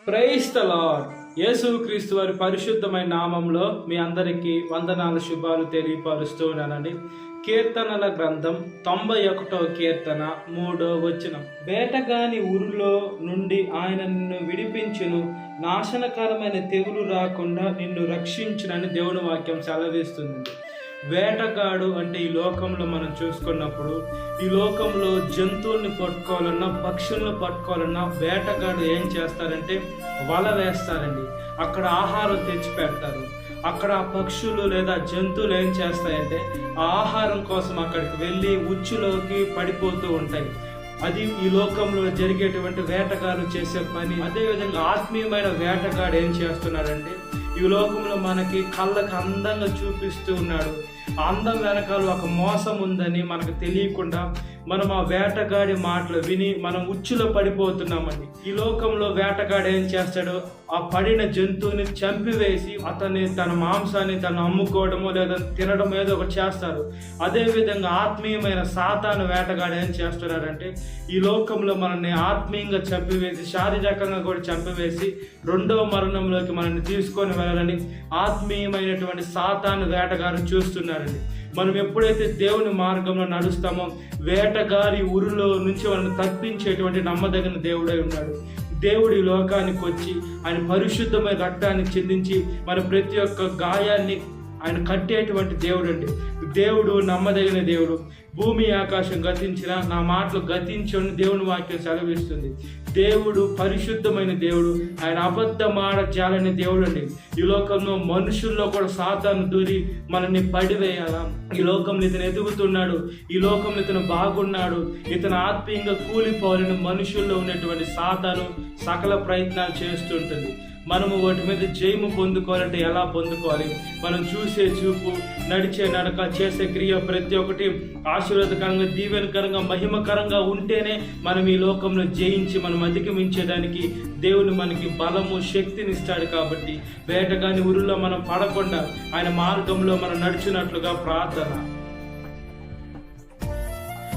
Praise the lord. యేసుక్రీస్తు వారి పరిశుద్ధమైన నామంలో మీ అందరికీ వందనాల శుభాలు తెలియపరుస్తూ ఉన్నానండి. కీర్తనల గ్రంథం 91వ కీర్తన 3వ వచనం. వేటగాని ఊరిలో నుండి ఆయన నిన్ను విడిపించును, నాశనకరమైన తెగులు రాకుండా నిన్ను రక్షించునని దేవుని వాక్యం సెలవిస్తుంది. వేటగాడు అంటే ఈ లోకంలో మనం చూసుకున్నప్పుడు, ఈ లోకంలో జంతువుల్ని పట్టుకోవాలన్నా పక్షులను పట్టుకోవాలన్నా వేటగాడు ఏం చేస్తారంటే వల వేస్తారండి. అక్కడ ఆహారం తెచ్చి పెడతారు. అక్కడ ఆ పక్షులు లేదా జంతువులు ఏం చేస్తాయంటే ఆ ఆహారం కోసం అక్కడికి వెళ్ళి ఉచ్చులోకి పడిపోతూ ఉంటాయి. అది ఈ లోకంలో జరిగేటువంటి వేటగాడు చేసే పని. అదేవిధంగా ఆత్మీయమైన వేటగాడు ఏం చేస్తున్నాడంటే ఈ లోకంలో మనకి కళ్ళకు అందంగా చూపిస్తూ ఉన్నాడు. అందం వెనకాల ఒక మోసం ఉందని మనకు తెలియకుండా మనం ఆ వేటగాడి మాటలు విని మనం ఉచ్చులో పడిపోతున్నామండి. ఈ లోకంలో వేటగాడు ఏం చేస్తాడు, ఆ పడిన జంతువుని చంపివేసి తన మాంసాన్ని తను అమ్ముకోవడమో లేదా తినడం ఏదో ఒకటి చేస్తారు. అదేవిధంగా ఆత్మీయమైన సాతాను వేటగాడు ఏం చేస్తున్నారంటే ఈ లోకంలో మనల్ని ఆత్మీయంగా చంపివేసి శారీరకంగా కూడా చంపివేసి రెండవ మరణంలోకి మనల్ని తీసుకొని వెళ్ళాలని ఆత్మీయమైనటువంటి సాతాను వేటగాడు చూస్తున్నారండి. మనం ఎప్పుడైతే దేవుని మార్గంలో నడుస్తామో వేటగారి ఊరిలో నుంచి వాళ్ళని తప్పించేటువంటి నమ్మదగిన దేవుడై ఉన్నాడు. దేవుడి లోకానికి వచ్చి ఆయన పరిశుద్ధమైన రక్తాన్ని చెందించి మన ప్రతి ఒక్క గాయాన్ని ఆయన కట్టేటువంటి దేవుడు అండి. దేవుడు నమ్మదగిన దేవుడు. భూమి ఆకాశం గతించిన నా మాటలు గతించని దేవుని వాక్యం సెలవిస్తుంది. దేవుడు పరిశుద్ధమైన దేవుడు. ఆయన అబద్ధమాడ జాలని దేవుడు అండి. ఈ లోకంలో మనుషుల్లో కూడా సాతాను దూరి మనల్ని పడివేయాలా? ఈ లోకంలో ఇతను ఎదుగుతున్నాడు, ఈ లోకంలో ఇతను బాగున్నాడు, ఇతను ఆత్మీయంగా కూలిపోవాలని మనుషుల్లో ఉన్నటువంటి సాతాను సకల ప్రయత్నాలు చేస్తుంటుంది. మనము వాటి మీద జయము పొందుకోవాలంటే ఎలా పొందుకోవాలి? మనం చూసే చూపు, నడిచే నడక, చేసే క్రియ ప్రతి ఒక్కటి ఆశీర్వాదకరంగా, దీవెనకరంగా, మహిమకరంగా ఉంటేనే మనం ఈ లోకంలో జయించి మనం అధిగమించేదానికి దేవుని మనకి బలము, శక్తిని ఇస్తాడు. కాబట్టి వేటగాని ఊరిలో మనం పడకుండా ఆయన మార్గంలో మనం నడిచినట్లుగా ప్రార్థన.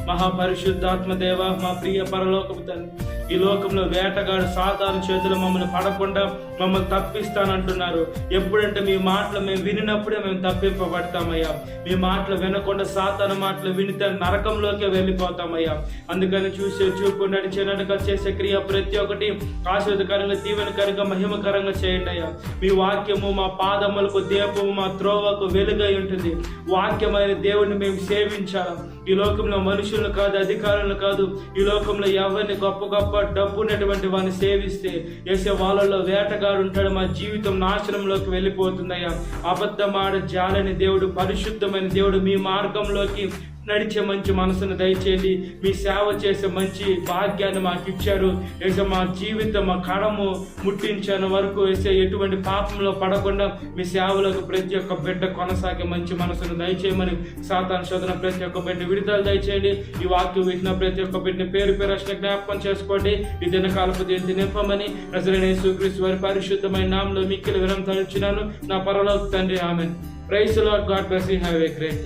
మహాపరిశుద్ధాత్మ దేవ, మా ప్రియ పరలోకపు తండ్రి, ఈ లోకంలో వేటగాడు సాతాను చేతులు మమ్మల్ని పడకుండా మమ్మల్ని తప్పిస్తానంటున్నారు. ఎప్పుడంటే మీ మాటలు మేము వినినప్పుడే మేము తప్పింపబడతామయ్యా. మీ మాటలు వినకుండా సాతాను మాటలు వినితే నరకంలోకి వెళ్ళిపోతామయ్యా. అందుకని చూసే చూపు, నడిచే నడక, చేసే క్రియ ప్రతి ఒక్కటి ఆశీర్వాదకరంగా, దీవెనకరంగా, మహిమకరంగా చేయండి అయ్యా. మీ వాక్యము మా పాదములకు దీపము, మా త్రోవకు వెలుగై ఉంటుంది. వాక్యమైన దేవుడిని మేము సేవించాలి. ఈ లోకంలో మనుషులను కాదు, అధికారులను కాదు, ఈ లోకంలో ఎవరిని గొప్ప గొప్ప డబ్బు ఉన్నటువంటి వాడిని సేవిస్తే వేసే వాళ్ళలో వేటగాడు ఉంటాడు. మా జీవితం నాశనంలోకి వెళ్ళిపోతుందయ్యా. అబద్ధమాడ జాలని దేవుడు, పరిశుద్ధమైన దేవుడు, మీ మార్గంలోకి నడిచే మంచి మనసును దయచేయండి. మీ సేవ చేసే మంచి భాగ్యాన్ని మాకు ఇచ్చారు. వేసే మా జీవితం, మా కడము ముట్టించిన వరకు వేసే ఎటువంటి పాపంలో పడకుండా మీ సేవలకు ప్రతి ఒక్క బిడ్డ కొనసాగే మంచి మనసును దయచేయమని, సాతాను శోధన ప్రతి ఒక్క బిడ్డ విడుదల దయచేయండి. ఈ వాక్యం విన్న ప్రతి ఒక్క బిడ్డని పేరు పేరు జ్ఞాపకం చేసుకోండి. ఈ దినకాలపు దీన్ని నింపమని నజరేయుడైన యేసుక్రీస్తు వారి పరిశుద్ధమైన నామములో మిక్కిలి వినమ్రతను తలుచున్నాను. నా పరలోక తండ్రి, ఆమేన్. Praise the Lord. God bless you. Have a great day.